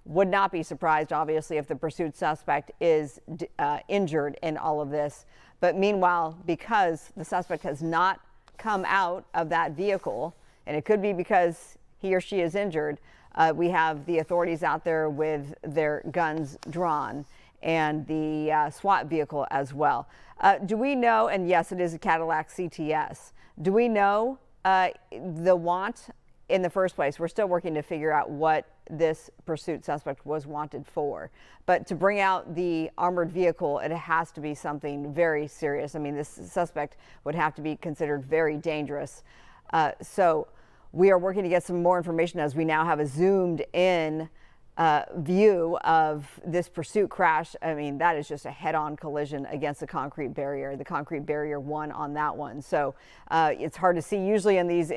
Would not be surprised, obviously, if the pursuit suspect is injured in all of this. But meanwhile, because the suspect has not come out of that vehicle, and it could be because he or she is injured, we have the authorities out there with their guns drawn and the SWAT vehicle as well. Do we know, and yes, it is a Cadillac CTS, do we know the want in the first place? We're still working to figure out what this pursuit suspect was wanted for. But to bring out the armored vehicle, it has to be something very serious. I mean, this suspect would have to be considered very dangerous. So we are working to get some more information as we now have a zoomed in view of this pursuit crash. I mean, that is just a head-on collision against the concrete barrier. The concrete barrier won on that one. So it's hard to see. Usually in these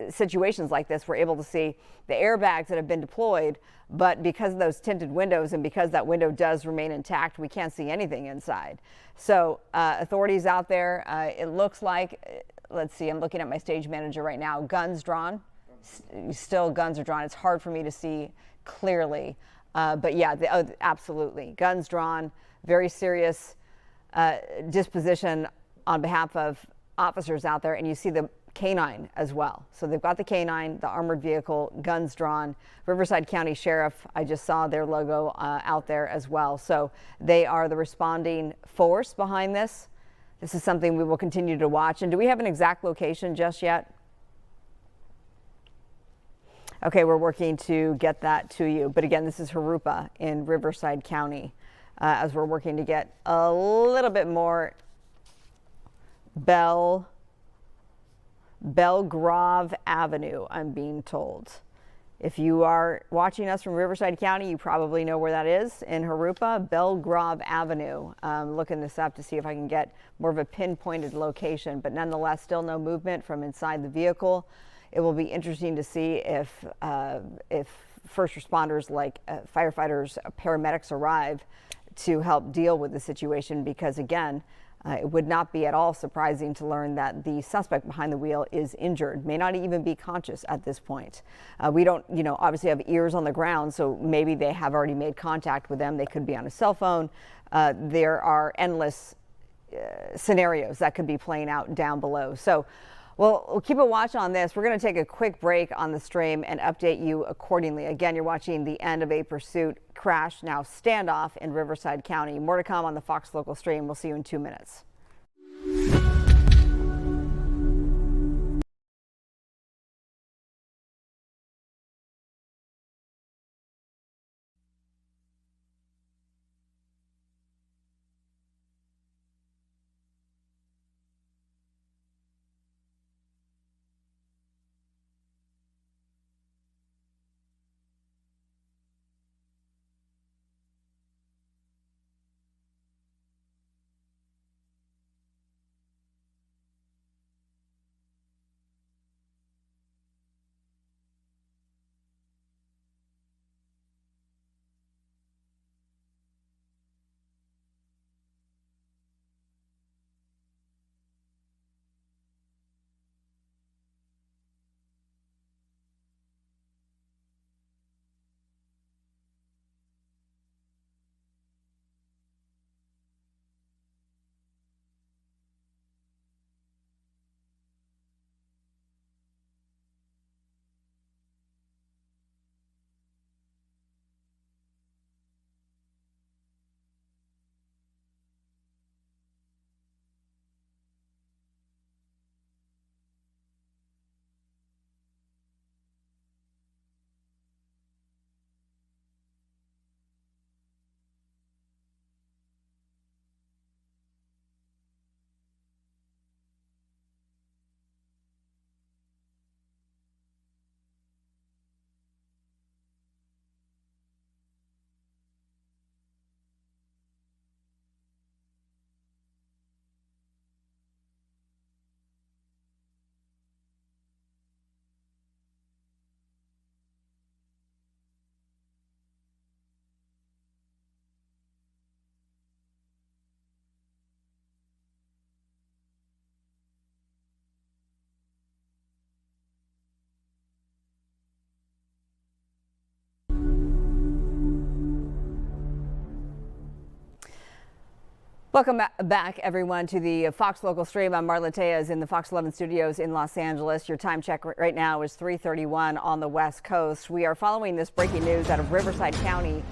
situations like this, we're able to see the airbags that have been deployed, but because of those tinted windows and because that window does remain intact, we can't see anything inside. So authorities out there, it looks like, let's see, I'm looking at my stage manager right now, guns drawn. Still guns are drawn. It's hard for me to see clearly, but yeah, absolutely, guns drawn. Very serious disposition on behalf of officers out there, and you see the canine as well. So they've got the canine, the armored vehicle, guns drawn. Riverside County Sheriff, I just saw their logo out there as well. So they are the responding force behind this. This is something we will continue to watch. And do we have an exact location just yet? Okay, we're working to get that to you. But again, this is Jurupa in Riverside County as we're working to get a little bit more. Belgrave Avenue, I'm being told. If you are watching us from Riverside County, you probably know where that is in Jurupa. Belgrave Avenue. Looking this up to see if I can get more of a pinpointed location, but nonetheless, still no movement from inside the vehicle. It will be interesting to see if first responders like firefighters, paramedics arrive to help deal with the situation, because again, it would not be at all surprising to learn that the suspect behind the wheel is injured, may not even be conscious at this point. We don't, obviously have ears on the ground, so maybe they have already made contact with them. They could be on a cell phone. There are endless scenarios that could be playing out down below. So we'll keep a watch on this. We're going to take a quick break on the stream and update you accordingly. Again, you're watching the end of a pursuit crash, now standoff in Riverside County. More to come on the Fox Local stream. We'll see you in 2 minutes. Welcome back, everyone, to the Fox Local Stream. I'm Marla Tejas in the Fox 11 studios in Los Angeles. Your time check right now is 3:31 on the West Coast. We are following this breaking news out of Riverside County.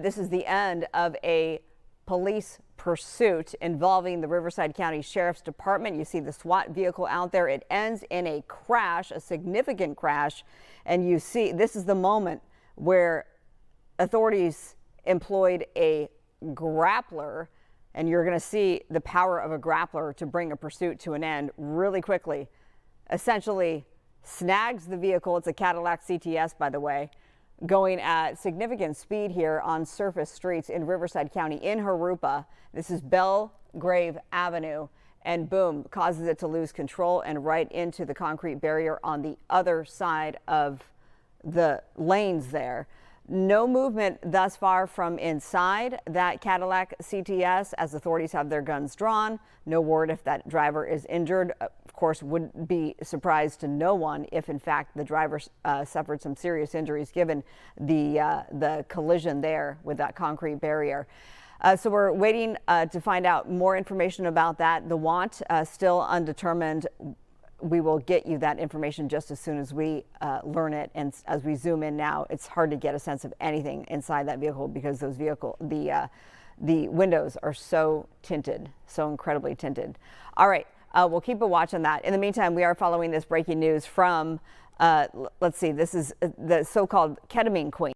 This is the end of a police pursuit involving the Riverside County Sheriff's Department. You see the SWAT vehicle out there. It ends in a crash, a significant crash. And you see this is the moment where authorities employed a grappler. And you're going to see the power of a grappler to bring a pursuit to an end really quickly. Essentially snags the vehicle. It's a Cadillac CTS, by the way, going at significant speed here on surface streets in Riverside County in Jurupa. This is Belgrave Avenue, and boom, causes it to lose control and right into the concrete barrier on the other side of the lanes there. No movement thus far from inside that Cadillac CTS as authorities have their guns drawn. No word if that driver is injured. Of course, would be surprised to no one if, in fact, the driver suffered some serious injuries given the collision there with that concrete barrier. So we're waiting to find out more information about that. The want still undetermined. We will get you that information just as soon as we learn it. And as we zoom in now, it's hard to get a sense of anything inside that vehicle because those the windows are so tinted, so incredibly tinted. All right, we'll keep a watch on that. In the meantime, we are following this breaking news from, let's see, this is the so-called ketamine queen.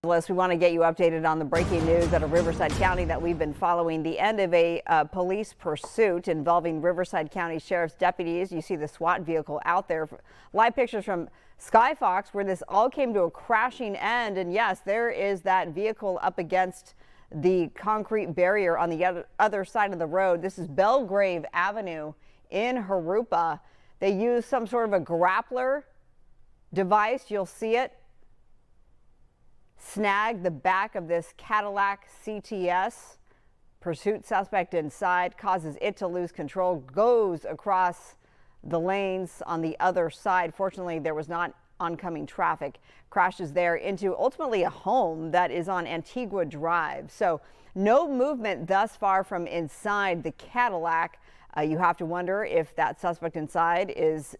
We want to get you updated on the breaking news out of Riverside County that we've been following. The end of a police pursuit involving Riverside County Sheriff's deputies. You see the SWAT vehicle out there. Live pictures from Skyfox where this all came to a crashing end. And yes, there is that vehicle up against the concrete barrier on the other side of the road. This is Belgrave Avenue in Jurupa. They use some sort of a grappler device. You'll see it snag the back of this Cadillac CTS. Pursuit suspect inside, causes it to lose control, goes across the lanes on the other side. Fortunately, there was not oncoming traffic. Crashes there into ultimately a home that is on Antigua Drive. So no movement thus far from inside the Cadillac. You have to wonder if that suspect inside is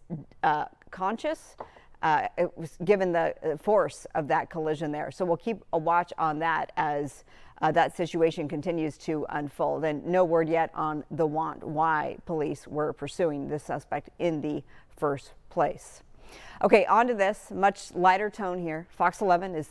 conscious. It was given the force of that collision there. So we'll keep a watch on that as that situation continues to unfold. And no word yet on the why police were pursuing this suspect in the first place. Okay, on to this much lighter tone here. Fox 11 is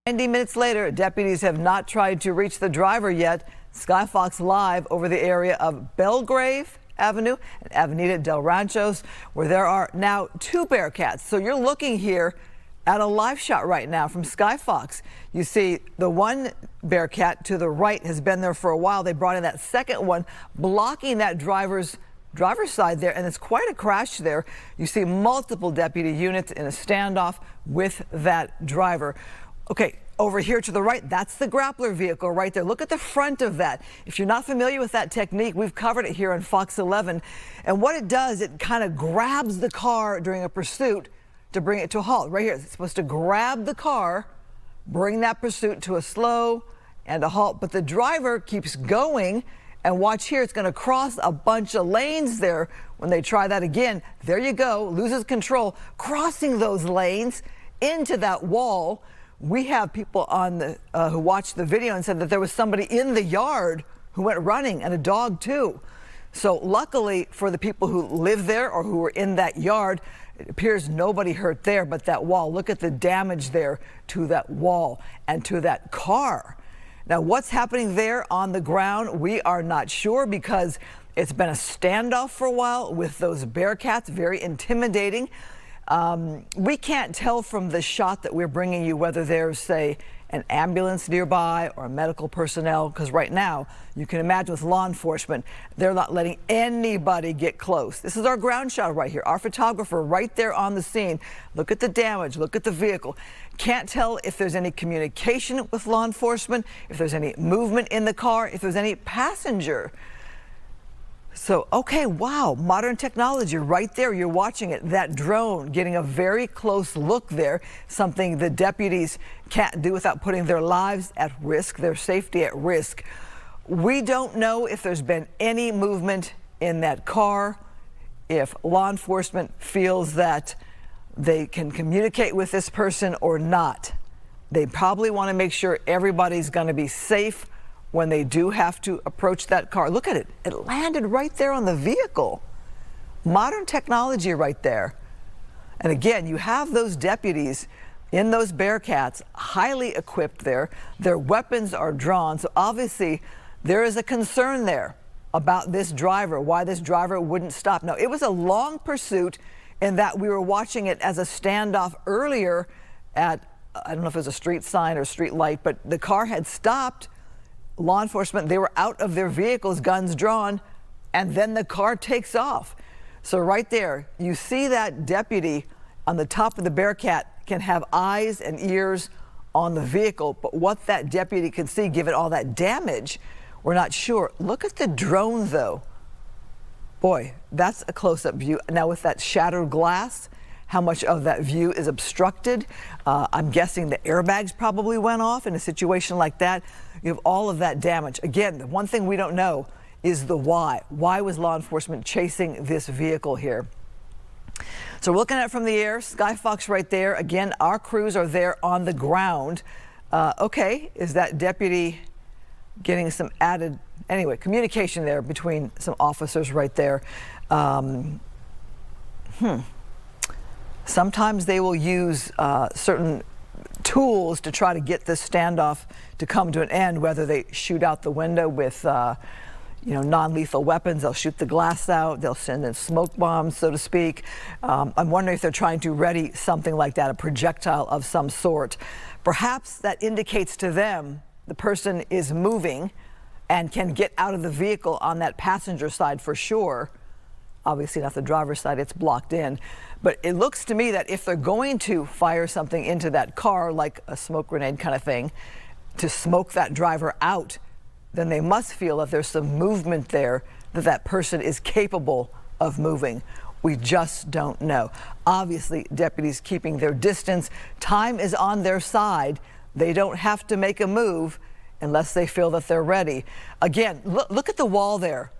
90 minutes later, deputies have not tried to reach the driver yet. Sky Fox live over the area of Belgrave Avenue and Avenida del Ranchos, where there are now 2 bearcats. So you're looking here at a live shot right now from Sky Fox. You see the one bearcat to the right has been there for a while. They brought in that second one, blocking that driver's side there, and it's quite a crash there. You see multiple deputy units in a standoff with that driver. Okay, over here to the right, that's the Grappler vehicle right there. Look at the front of that. If you're not familiar with that technique, we've covered it here on Fox 11. And what it does, it kind of grabs the car during a pursuit to bring it to a halt. Right here, it's supposed to grab the car, bring that pursuit to a slow and a halt. But the driver keeps going, and watch here, it's going to cross a bunch of lanes there. When they try that again, there you go, loses control, crossing those lanes into that wall. We have people on the who watched the video and said that there was somebody in the yard who went running, and a dog too. So luckily for the people who live there or who were in that yard, it appears nobody hurt there, but that wall, look at the damage there to that wall and to that car. Now, what's happening there on the ground, we are not sure, because it's been a standoff for a while with those bearcats, very intimidating. We can't tell from the shot that we're bringing you whether there's, say, an ambulance nearby or medical personnel, because right now, you can imagine with law enforcement, they're not letting anybody get close. This is our ground shot right here. Our photographer right there on the scene. Look at the damage. Look at the vehicle. Can't tell if there's any communication with law enforcement, if there's any movement in the car, if there's any passenger. So, okay, wow, modern technology right there. You're watching it. That drone getting a very close look there, something the deputies can't do without putting their lives at risk, their safety at risk. We don't know if there's been any movement in that car, if law enforcement feels that they can communicate with this person or not. They probably want to make sure everybody's going to be safe when they do have to approach that car. Look at it. It landed right there on the vehicle. Modern technology right there. And again, you have those deputies in those bearcats, highly equipped there. Their weapons are drawn. So obviously there is a concern there about this driver, why this driver wouldn't stop. Now, it was a long pursuit in that we were watching it as a standoff earlier at, I don't know if it was a street sign or street light, but the car had stopped. Law enforcement, they were out of their vehicles, guns drawn, and then the car takes off. So right there, you see that deputy on the top of the bearcat can have eyes and ears on the vehicle, but what that deputy can see, given all that damage, we're not sure. Look at the drone, though. Boy, that's a close-up view. Now with that shattered glass, how much of that view is obstructed? I'm guessing the airbags probably went off in a situation like that. You have all of that damage. Again, the one thing we don't know is the why. Why was law enforcement chasing this vehicle here? So we're looking at it from the air. Sky Fox right there. Again, our crews are there on the ground. Okay, is that deputy getting some added, anyway, communication there between some officers right there. Sometimes they will use certain tools to try to get this standoff to come to an end, whether they shoot out the window with non-lethal weapons. They'll shoot the glass out. They'll send in smoke bombs, so to speak. I'm wondering if they're trying to ready something like that, a projectile of some sort. Perhaps that indicates to them the person is moving and can get out of the vehicle on that passenger side for sure. Obviously not the driver's side, it's blocked in. But it looks to me that if they're going to fire something into that car, like a smoke grenade kind of thing, to smoke that driver out, then they must feel that there's some movement there, that that person is capable of moving. We just don't know. Obviously, deputies keeping their distance. Time is on their side. They don't have to make a move unless they feel that they're ready. Again, look at the wall there.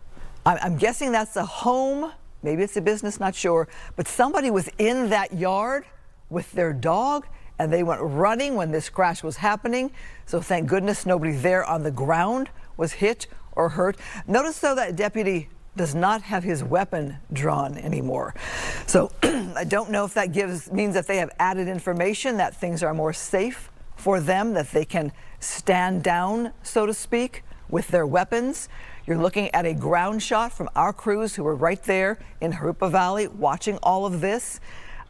I'm guessing that's a home. Maybe it's a business, not sure. But somebody was in that yard with their dog, and they went running when this crash was happening. So thank goodness nobody there on the ground was hit or hurt. Notice, though, that deputy does not have his weapon drawn anymore. So I don't know if that means that they have added information that things are more safe for them that they can stand down, so to speak, with their weapons. You're looking at a ground shot from our crews who were right there in Jurupa Valley watching all of this.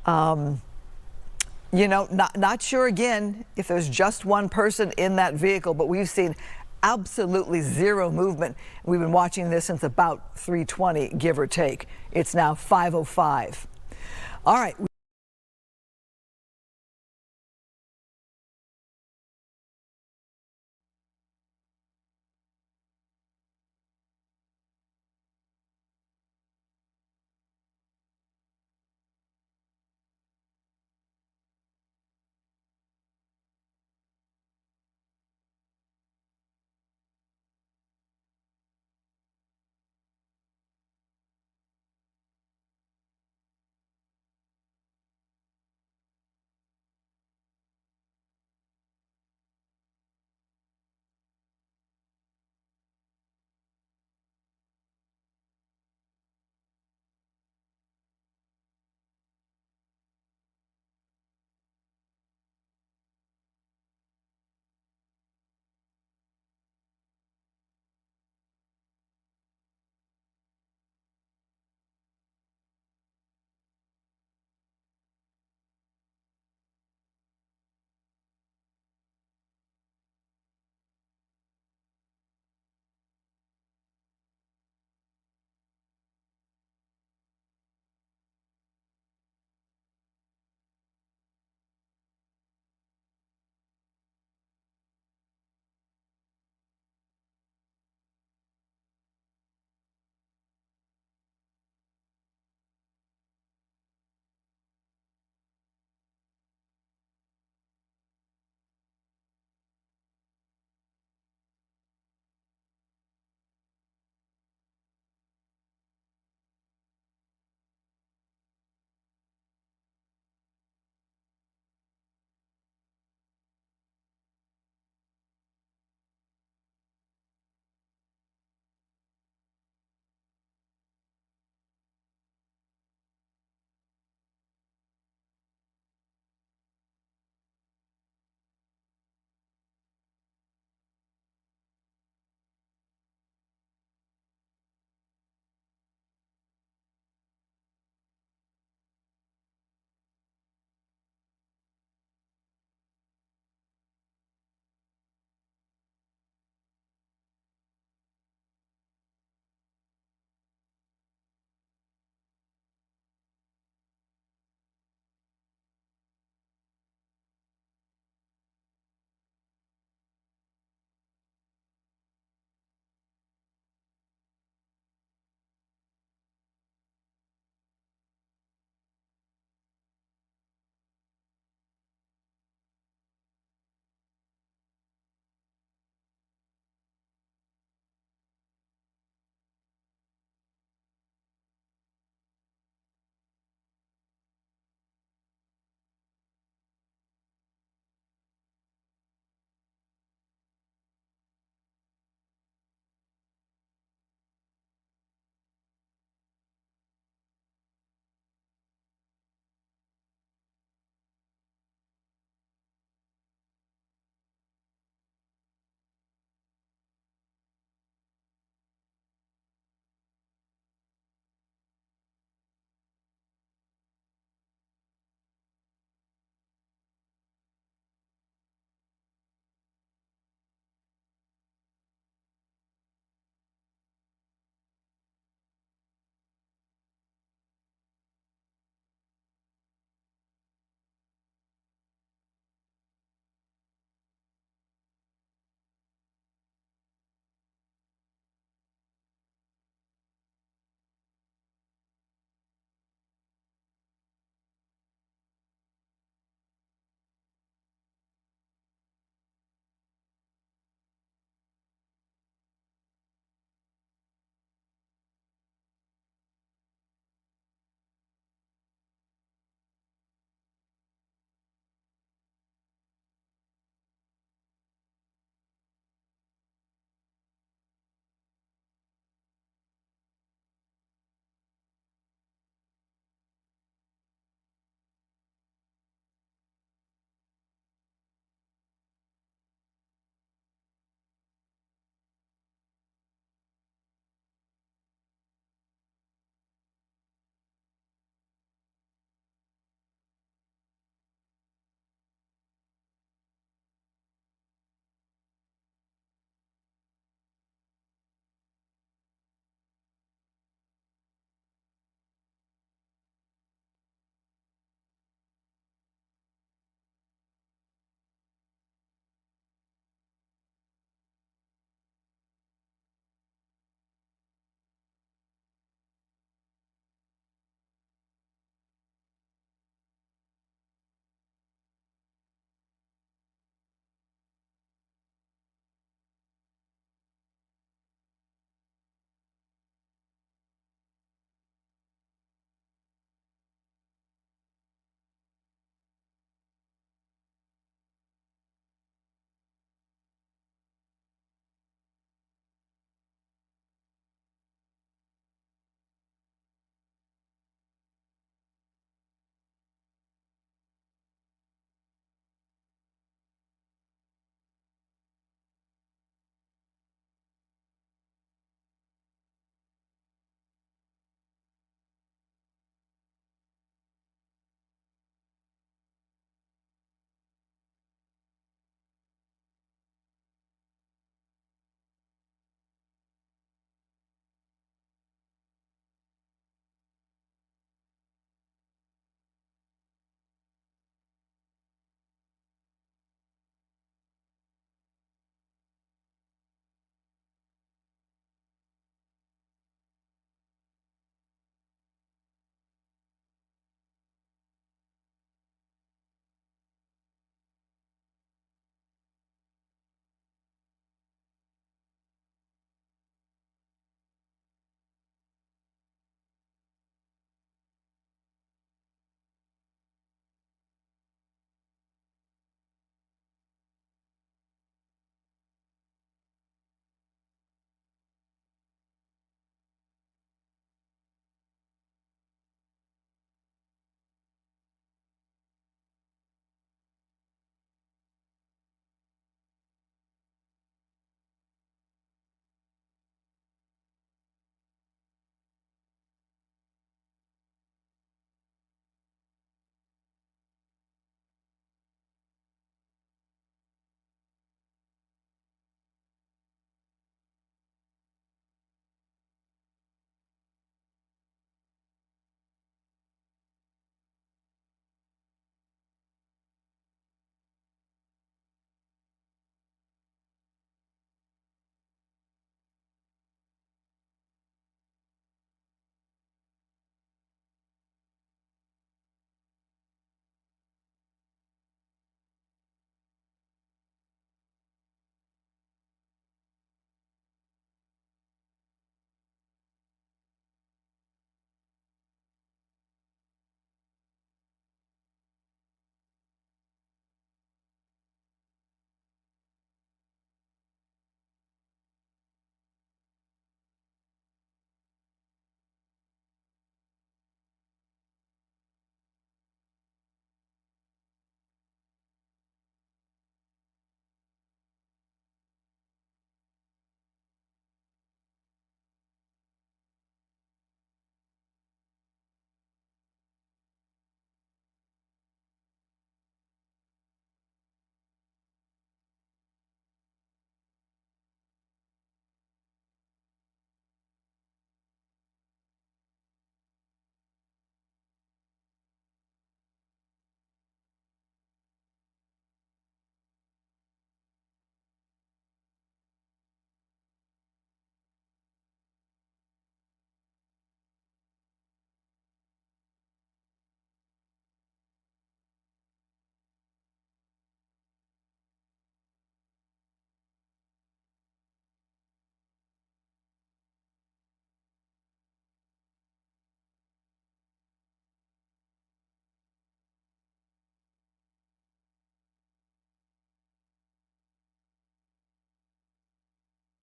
You know, not sure again if there's just one person in that vehicle, but we've seen absolutely zero movement. We've been watching this since about 3:20, give or take. It's now 5:05. All right.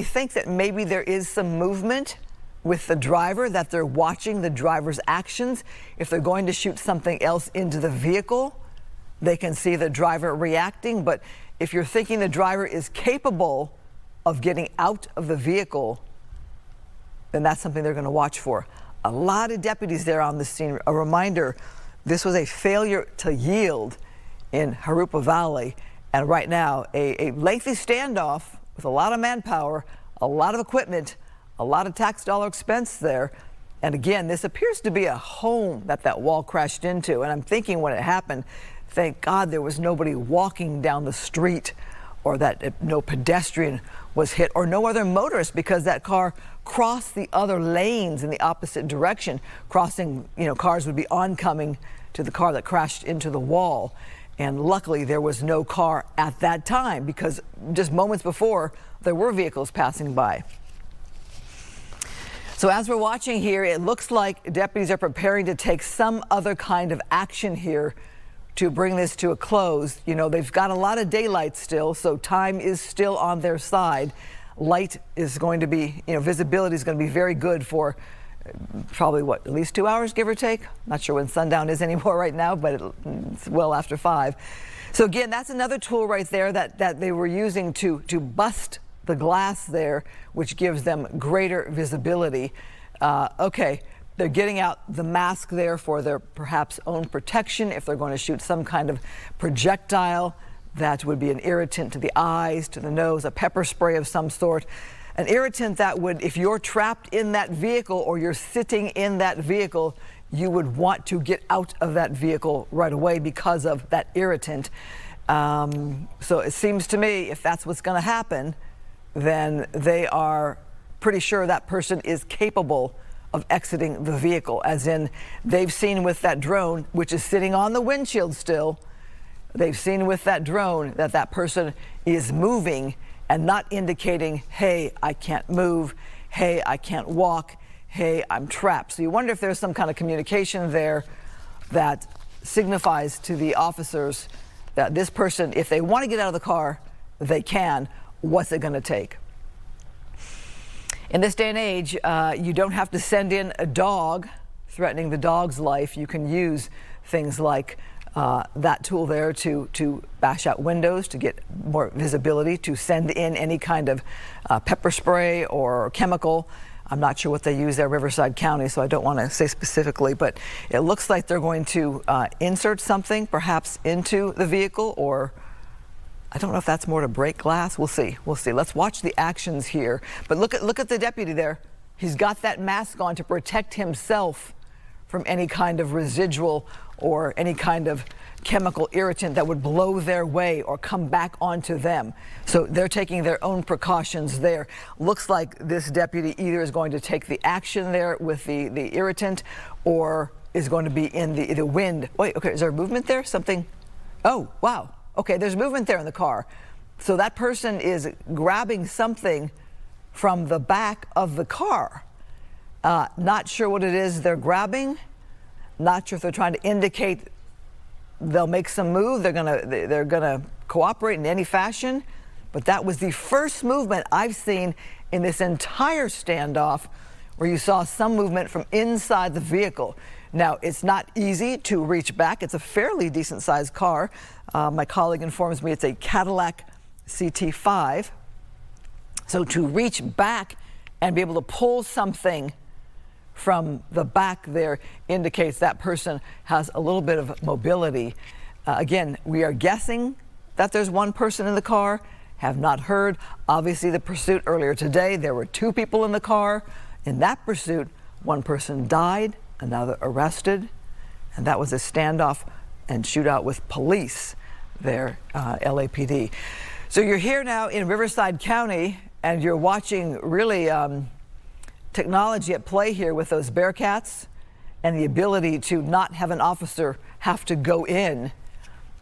think that maybe there is some movement with the driver, that they're watching the driver's actions. If they're going to shoot something else into the vehicle, they can see the driver reacting. But if you're thinking the driver is capable of getting out of the vehicle, then that's something they're going to watch for. A lot of deputies there on the scene. A reminder, this was a failure to yield in Jurupa Valley. And right now, a lengthy standoff with a lot of manpower, a lot of equipment, a lot of tax dollar expense there. And again, this appears to be a home that wall crashed into. And I'm thinking when it happened, thank God there was nobody walking down the street, or that no pedestrian was hit, or no other motorist, because that car crossed the other lanes in the opposite direction. Crossing, cars would be oncoming to the car that crashed into the wall. And luckily there was no car at that time, because just moments before there were vehicles passing by. So as we're watching here, it looks like deputies are preparing to take some other kind of action here to bring this to a close. They've got a lot of daylight still, so time is still on their side. Light is going to be, visibility is going to be very good for probably at least 2 hours, give or take. Not sure when sundown is anymore right now, but it's well after 5. So again, that's another tool right there that they were using to bust the glass there, which gives them greater visibility. Okay, they're getting out the mask there for their perhaps own protection if they're going to shoot some kind of projectile that would be an irritant to the eyes, to the nose, a pepper spray of some sort. An irritant that would, if you're trapped in that vehicle or you're sitting in that vehicle, you would want to get out of that vehicle right away because of that irritant. So it seems to me, if that's what's going to happen, then they are pretty sure that person is capable of exiting the vehicle, as in they've seen with that drone, which is sitting on the windshield still, they've seen with that drone that person is moving and not indicating, hey, I can't move, hey, I can't walk, hey, I'm trapped. So you wonder if there's some kind of communication there that signifies to the officers that this person, if they want to get out of the car, they can. What's it going to take? In this day and age, you don't have to send in a dog threatening the dog's life. You can use things like that tool there to bash out windows, to get more visibility, to send in any kind of pepper spray or chemical. I'm not sure what they use there, Riverside County, so I don't want to say specifically, but it looks like they're going to insert something perhaps into the vehicle, or I don't know if that's more to break glass. We'll see. We'll see. Let's watch the actions here. But look at the deputy there. He's got that mask on to protect himself from any kind of residual or any kind of chemical irritant that would blow their way or come back onto them. So they're taking their own precautions there. Looks like this deputy either is going to take the action there with the irritant, or is going to be in the wind. Wait, okay, is there movement there? Something? Oh, wow. Okay, there's movement there in the car. So that person is grabbing something from the back of the car. Not sure what it is they're grabbing. Not sure if they're trying to indicate they'll make some move. They're gonna cooperate in any fashion. But that was the first movement I've seen in this entire standoff where you saw some movement from inside the vehicle. Now, it's not easy to reach back. It's a fairly decent sized car. My colleague informs me it's a Cadillac CT5. So to reach back and be able to pull something from the back there indicates that person has a little bit of mobility. Again, we are guessing that there's one person in the car, have not heard. Obviously, the pursuit earlier today, there were 2 people in the car. In that pursuit, one person died, another arrested, and that was a standoff and shootout with police there, LAPD. So you're here now in Riverside County, and you're watching really technology at play here with those Bearcats and the ability to not have an officer have to go in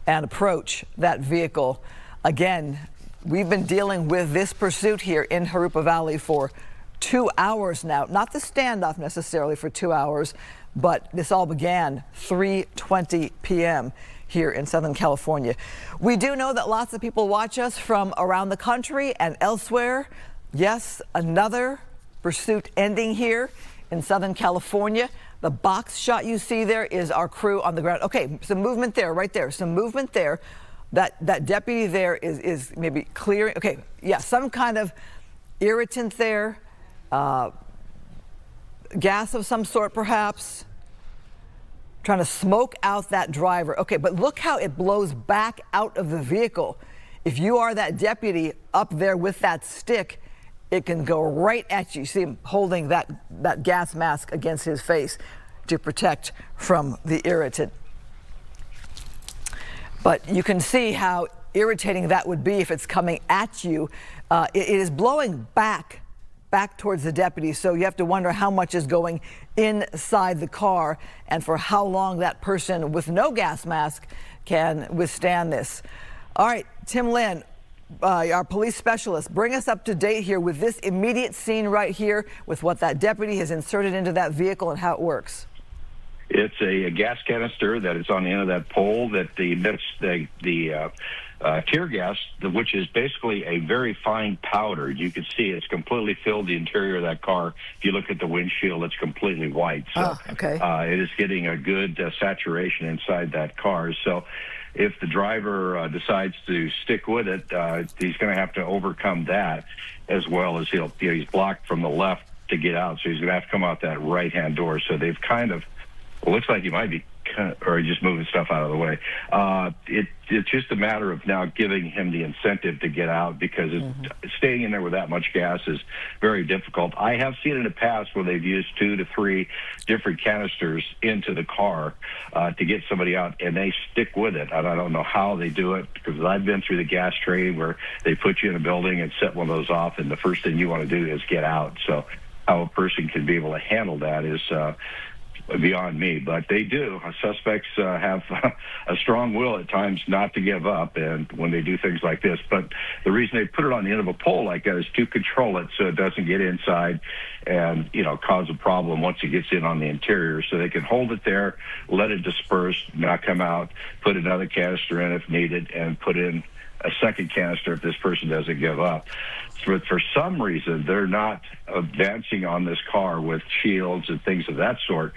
and approach that vehicle. Again, we've been dealing with this pursuit here in Jurupa Valley for 2 hours now. Not the standoff necessarily for 2 hours, but this all began 3:20 p.m. here in Southern California. We do know that lots of people watch us from around the country and elsewhere. Yes, another pursuit ending here in Southern California. The box shot you see there is our crew on the ground. Okay, some movement there, right there. Some movement there. That deputy there is maybe clearing. Okay, yeah, some kind of irritant there. Gas of some sort, perhaps. Trying to smoke out that driver. Okay, but look how it blows back out of the vehicle. If you are that deputy up there with that stick, it can go right at you. See him holding that gas mask against his face to protect from the irritant. But you can see how irritating that would be if it's coming at you. It is blowing back towards the deputy, so you have to wonder how much is going inside the car and for how long that person with no gas mask can withstand this. All right, Tim Lynn, our police specialist, bring us up to date here with this immediate scene right here with what that deputy has inserted into that vehicle and how it works. It's a gas canister that is on the end of that pole that emits the tear gas, which is basically a very fine powder. You can see it's completely filled the interior of that car. If you look at the windshield, it's completely white. So it is getting a good saturation inside that car. So if the driver decides to stick with it, he's going to have to overcome that, as well as he's blocked from the left to get out. So he's going to have to come out that right-hand door. So they've kind of, well, looks like he might be, or just moving stuff out of the way. It's just a matter of now giving him the incentive to get out, because staying in there with that much gas is very difficult. I have seen in the past where they've used 2 to 3 different canisters into the car to get somebody out, and they stick with it. And I don't know how they do it, because I've been through the gas training where they put you in a building and set one of those off, and the first thing you want to do is get out. So how a person can be able to handle that is beyond me, but they do. Suspects have a strong will at times not to give up, and when they do things like this. But the reason they put it on the end of a pole like that is to control it so it doesn't get inside and cause a problem once it gets in on the interior. So they can hold it there, let it disperse, not come out, put another canister in if needed, and put in a second canister if this person doesn't give up. For some reason, they're not advancing on this car with shields and things of that sort.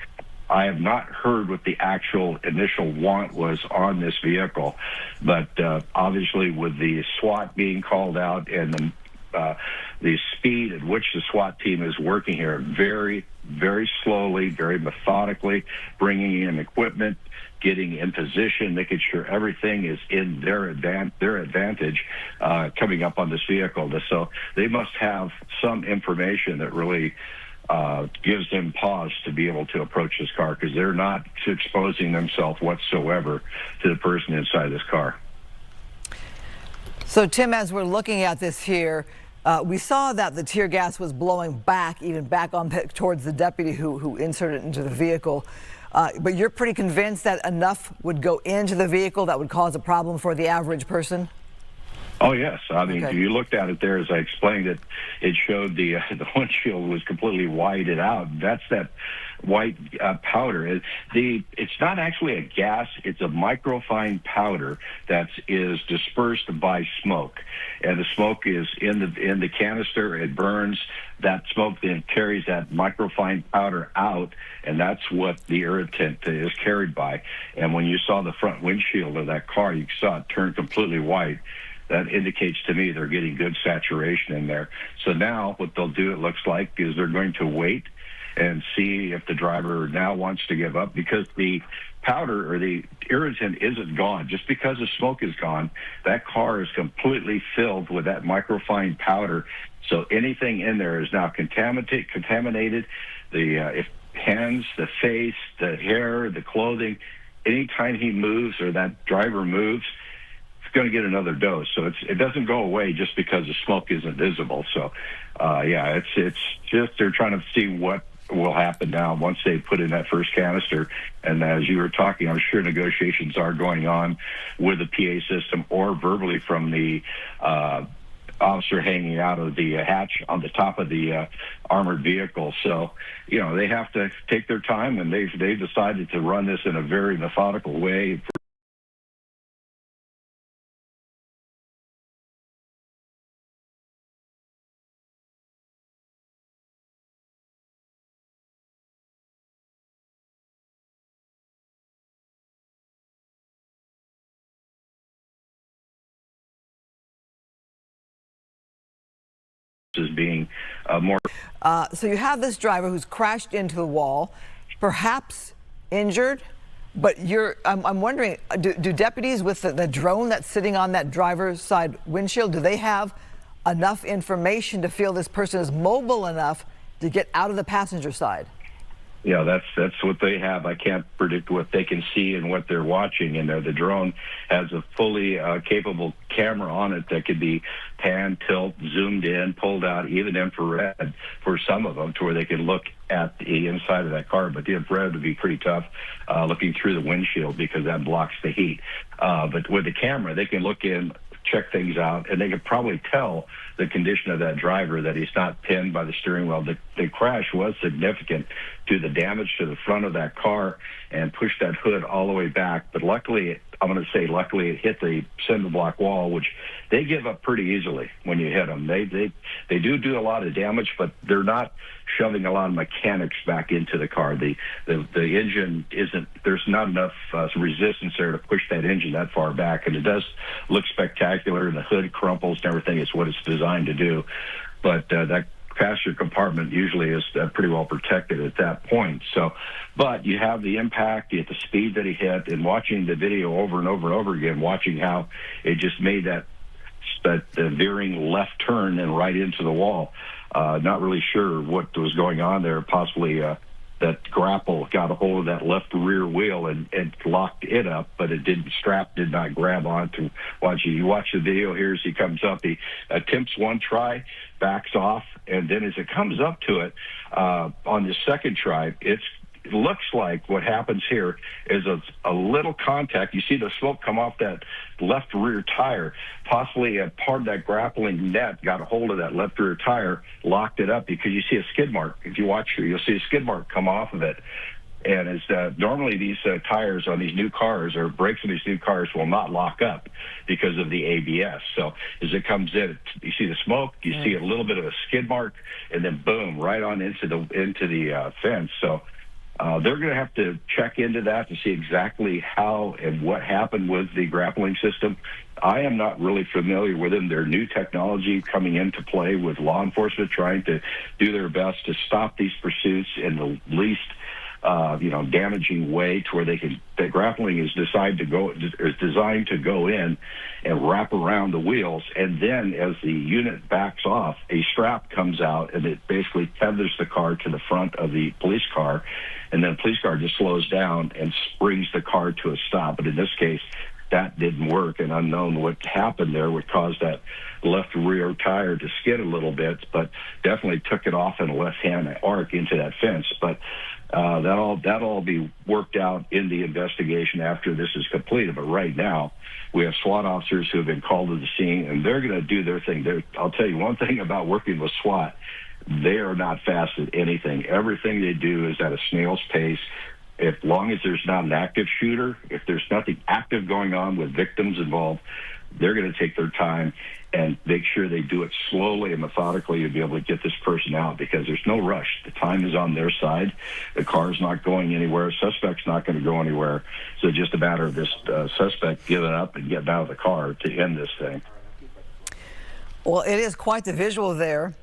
I have not heard what the actual initial want was on this vehicle, but obviously with the SWAT being called out and the speed at which the SWAT team is working here, very, very slowly, very methodically, bringing in equipment, getting in position, making sure everything is in their advantage coming up on this vehicle. So they must have some information that really gives them pause to be able to approach this car, because they're not exposing themselves whatsoever to the person inside this car. So, Tim, as we're looking at this here, we saw that the tear gas was blowing back, even back on towards the deputy who inserted it into the vehicle. But you're pretty convinced that enough would go into the vehicle that would cause a problem for the average person? Oh, yes. I mean, if you looked at it there, as I explained it, it showed the windshield was completely whited out. That's that white powder. It's not actually a gas. It's a microfine powder that is dispersed by smoke. And the smoke is in the canister. It burns. That smoke then carries that microfine powder out, and that's what the irritant is carried by. And when you saw the front windshield of that car, you saw it turn completely white. That indicates to me they're getting good saturation in there. So now what they'll do, it looks like, is they're going to wait and see if the driver now wants to give up, because the powder or the irritant isn't gone. Just because the smoke is gone, that car is completely filled with that microfine powder. So anything in there is now contaminated. The hands, the face, the hair, the clothing, anytime he moves or that driver moves, going to get another dose. So it doesn't go away just because the smoke isn't visible. So yeah, it's just they're trying to see what will happen now once they put in that first canister. And as you were talking, I'm sure negotiations are going on with the PA system or verbally from the officer hanging out of the hatch on the top of the armored vehicle. So, they have to take their time, and they've decided to run this in a very methodical way. as being more. So you have this driver who's crashed into the wall, perhaps injured, but I'm wondering, do deputies with the drone that's sitting on that driver's side windshield, do they have enough information to feel this person is mobile enough to get out of the passenger side? Yeah, that's what they have. I can't predict what they can see and what they're watching. And the drone has a fully capable camera on it that could be pan, tilt, zoomed in, pulled out, even infrared for some of them, to where they can look at the inside of that car. But the infrared would be pretty tough looking through the windshield, because that blocks the heat. But with the camera, they can look in, check things out, and they could probably tell the condition of that driver, that he's not pinned by the steering wheel. The crash was significant to the damage to the front of that car and pushed that hood all the way back. But luckily, I'm going to say luckily, it hit the cinder block wall, which they give up pretty easily when you hit them. They do a lot of damage, but they're not shoving a lot of mechanics back into the car. The engine isn't, there's not enough resistance there to push that engine that far back, and it does look spectacular, and the hood crumples and everything. It's what it's designed to do. But that passenger compartment usually is pretty well protected at that point. So, but you have the impact, you have the speed that he hit, and watching the video over and over and over again, watching how it just made that veering left turn and right into the wall. Not really sure what was going on there. Possibly that grapple got a hold of that left rear wheel and locked it up, but strap did not grab onto. You watch the video here as he comes up. He attempts one try, backs off, and then as it comes up to it on the second try, it looks like what happens here is a little contact. You see the smoke come off that left rear tire. Possibly a part of that grappling net got a hold of that left rear tire, locked it up, because you see a skid mark. If you watch here, you'll see a skid mark come off of it. And as normally these tires on these new cars, or brakes on these new cars, will not lock up because of the ABS. So as it comes in, you see the smoke, you see a little bit of a skid mark, and then boom, right on into the fence. So they're going to have to check into that to see exactly how and what happened with the grappling system. I am not really familiar with them. Their new technology coming into play with law enforcement trying to do their best to stop these pursuits in the least damaging way, to where the grappling is designed to go in and wrap around the wheels, and then as the unit backs off, a strap comes out and it basically tethers the car to the front of the police car, and then the police car just slows down and brings the car to a stop. But in this case, that didn't work, and unknown what happened there would cause that left rear tire to skid a little bit, but definitely took it off in a left-hand arc into that fence. But that'll all be worked out in the investigation after this is completed. But right now, we have SWAT officers who have been called to the scene, and they're going to do their thing. I'll tell you one thing about working with SWAT: they are not fast at anything. Everything they do is at a snail's pace. As long as there's not an active shooter, if there's nothing active going on with victims involved, they're going to take their time and make sure they do it slowly and methodically to be able to get this person out, because there's no rush. The time is on their side. The car's not going anywhere. Suspect's not going to go anywhere. So it's just a matter of this suspect giving up and getting out of the car to end this thing. Well, it is quite the visual there.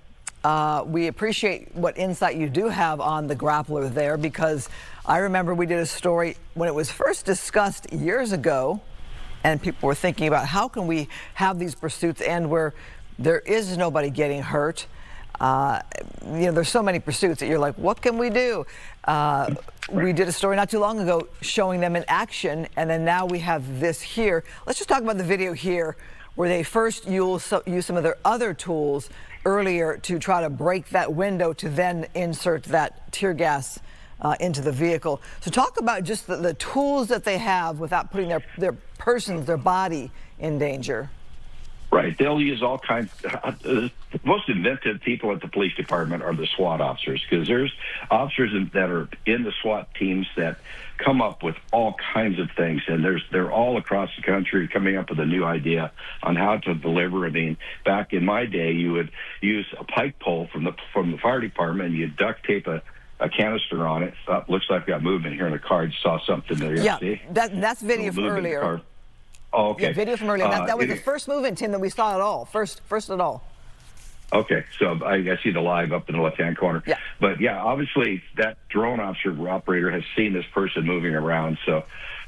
We appreciate what insight you do have on the grappler there, because I remember we did a story when it was first discussed years ago, and people were thinking about how can we have these pursuits end where there is nobody getting hurt. There's so many pursuits that you're like, what can we do? We did a story not too long ago showing them in action, and then now we have this here. Let's just talk about the video here, where they first use some of their other tools earlier to try to break that window to then insert that tear gas into the vehicle. So talk about just the tools that they have without putting their body in danger. Right. They'll use all kinds. The most inventive people at the police department are the SWAT officers, because there's officers that are in the SWAT teams that come up with all kinds of things, and they're all across the country coming up with a new idea on how to deliver. I mean, back in my day, you would use a pike pole from the fire department, and you'd duct tape a canister on it. Looks like I've got movement here in the car. You saw something there. Yeah, see? that's video from earlier. Oh, okay. Yeah, video from earlier. That was the first movement, Tim, that we saw at all. First at all. Okay, so I see the live up in the left-hand corner. Yeah. But yeah, obviously that drone operator has seen this person moving around. So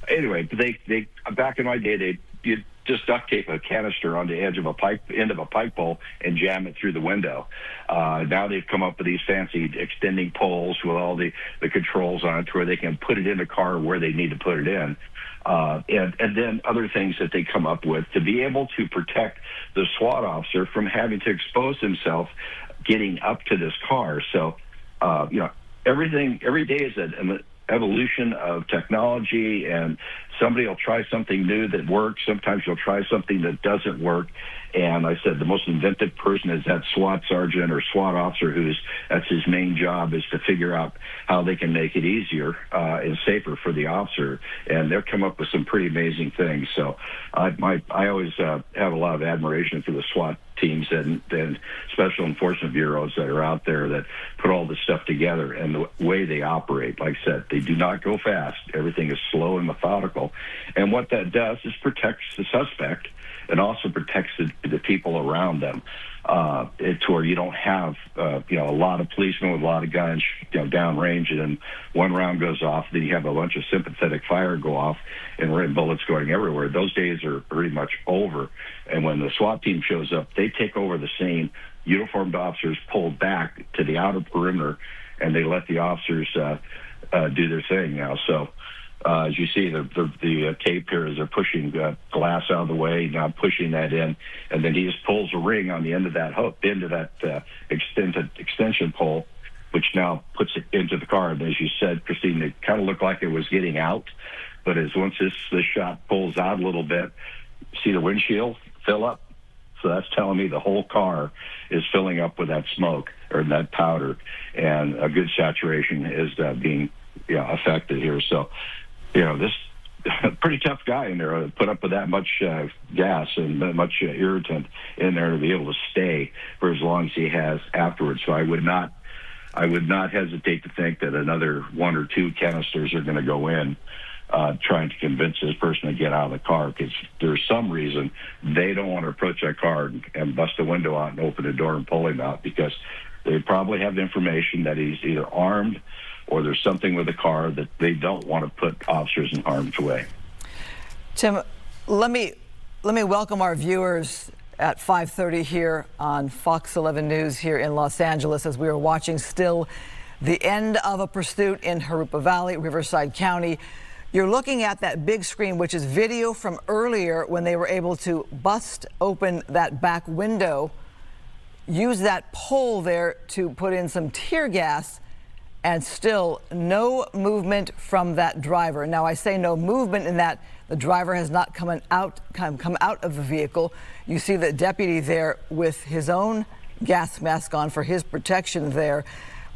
anyway, they back in my day, you'd just duct tape a canister on the edge of end of a pipe pole and jam it through the window. Now they've come up with these fancy extending poles with all the controls on it to where they can put it in the car where they need to put it in. And then other things that they come up with to be able to protect the SWAT officer from having to expose himself getting up to this car. So, every day is an evolution of technology, and somebody will try something new that works. Sometimes you'll try something that doesn't work. And I said the most inventive person is that SWAT sergeant or SWAT officer that's his main job, is to figure out how they can make it easier and safer for the officer. And they'll come up with some pretty amazing things. So I always have a lot of admiration for the SWAT teams and special enforcement bureaus that are out there that put all this stuff together, and the way they operate. Like I said, they do not go fast. Everything is slow and methodical. And what that does is protects the suspect and also protects the people around them. It's where you don't have, a lot of policemen with a lot of guns, downrange, and then one round goes off, then you have a bunch of sympathetic fire go off and bullets going everywhere. Those days are pretty much over. And when the SWAT team shows up, they take over the scene. Uniformed officers pull back to the outer perimeter, and they let the officers do their thing now. So as you see, the tape here is they're pushing glass out of the way, now pushing that in, and then he just pulls a ring on the end of that hook, into that extension pole, which now puts it into the car. And as you said, Christine, it kind of looked like it was getting out, but once this shot pulls out a little bit, see the windshield fill up? So that's telling me the whole car is filling up with that smoke or that powder, and a good saturation is being affected here. So, this pretty tough guy in there put up with that much gas and that much irritant in there to be able to stay for as long as he has afterwards. So I would not hesitate to think that another one or two canisters are going to go in, trying to convince this person to get out of the car, because there's some reason they don't want to approach that car and bust the window out and open the door and pull him out, because they probably have information that he's either armed or there's something with the car that they don't want to put officers in harm's way. Tim, let me welcome our viewers at 5:30 here on Fox 11 News here in Los Angeles, as we are watching still the end of a pursuit in Jurupa Valley, Riverside County. You're looking at that big screen, which is video from earlier when they were able to bust open that back window, use that pole there to put in some tear gas, and still no movement from that driver. Now, I say no movement in that the driver has not come out of the vehicle. You see the deputy there with his own gas mask on for his protection there.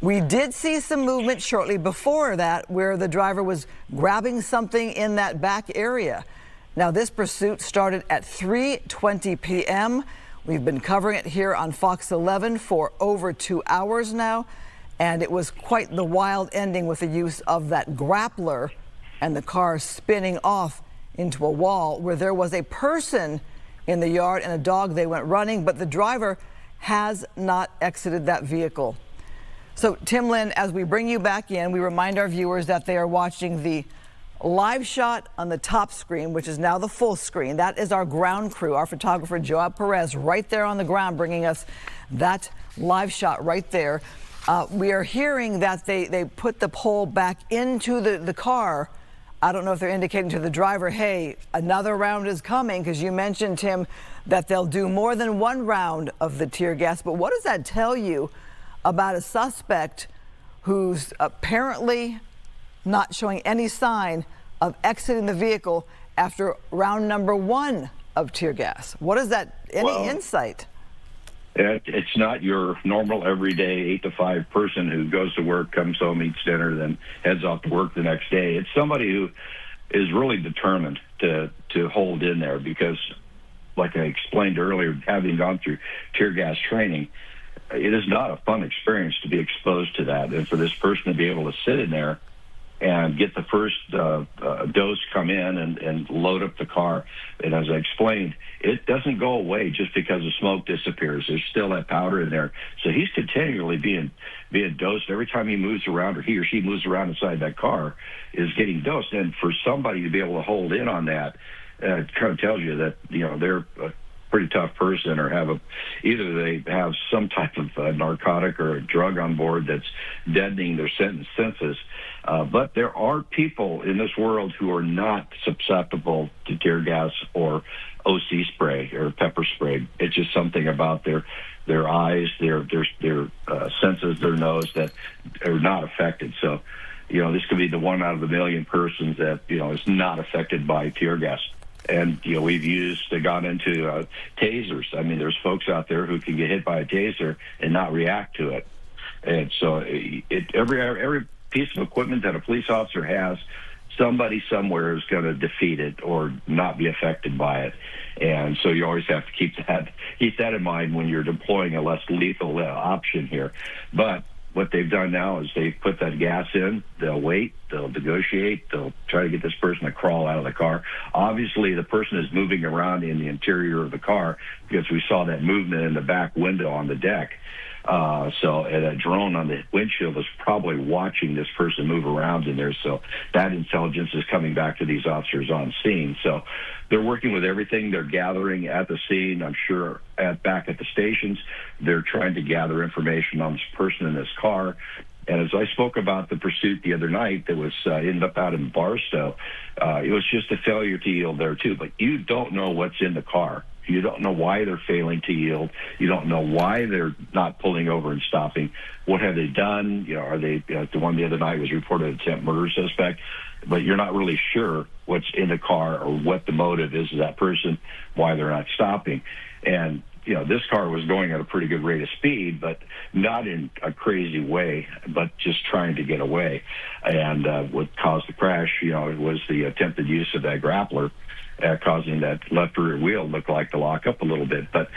We did see some movement shortly before that where the driver was grabbing something in that back area. Now, this pursuit started at 3:20 p.m. We've been covering it here on Fox 11 for over 2 hours now, and it was quite the wild ending with the use of that grappler and the car spinning off into a wall where there was a person in the yard and a dog. They went running, but the driver has not exited that vehicle. So, Tim Lynn, as we bring you back in, we remind our viewers that they are watching the live shot on the top screen, which is now the full screen. That is our ground crew, our photographer, Joab Perez, right there on the ground, bringing us that live shot right there. We are hearing that they put the pole back into the car. I don't know if they're indicating to the driver, hey, another round is coming, because you mentioned, Tim, that they'll do more than one round of the tear gas. But what does that tell you about a suspect who's apparently not showing any sign of exiting the vehicle after round number one of tear gas? What is that? Any insight? It's not your normal everyday 8 to 5 person who goes to work, comes home, eats dinner, then heads off to work the next day. It's somebody who is really determined to hold in there, because, like I explained earlier, having gone through tear gas training, it is not a fun experience to be exposed to that. And for this person to be able to sit in there and get the first dose come in and load up the car. And as I explained, it doesn't go away just because the smoke disappears. There's still that powder in there. So he's continually being dosed. Every time he moves around, or he or she moves around inside that car, is getting dosed. And for somebody to be able to hold in on that, it kind of tells you that, they're a pretty tough person, or either they have some type of narcotic or a drug on board that's deadening their senses. But there are people in this world who are not susceptible to tear gas or OC spray or pepper spray. It's just something about their eyes, their senses, their nose that are not affected. So, this could be the 1 out of a million persons that, is not affected by tear gas. And, we've gone into tasers. I mean, there's folks out there who can get hit by a taser and not react to it. And so every piece of equipment that a police officer has, somebody somewhere is going to defeat it or not be affected by it. And so you always have to keep that in mind when you're deploying a less lethal option here. But what they've done now is they've put that gas in, they'll wait, they'll negotiate, they'll try to get this person to crawl out of the car. Obviously, the person is moving around in the interior of the car because we saw that movement in the back window on the deck. And a drone on the windshield is probably watching this person move around in there. So that intelligence is coming back to these officers on scene. So they're working with everything they're gathering at the scene. I'm sure back at the stations, they're trying to gather information on this person in this car. And as I spoke about the pursuit the other night that was ended up out in Barstow, it was just a failure to yield there too. But you don't know what's in the car. You don't know why they're failing to yield. You don't know why they're not pulling over and stopping. What have they done? Are they, the one the other night was reported an attempt murder suspect, but you're not really sure what's in the car or what the motive is of that person, why they're not stopping. And, this car was going at a pretty good rate of speed, but not in a crazy way, but just trying to get away. And what caused the crash, it was the attempted use of that grappler, causing that left rear wheel look like to lock up a little bit. But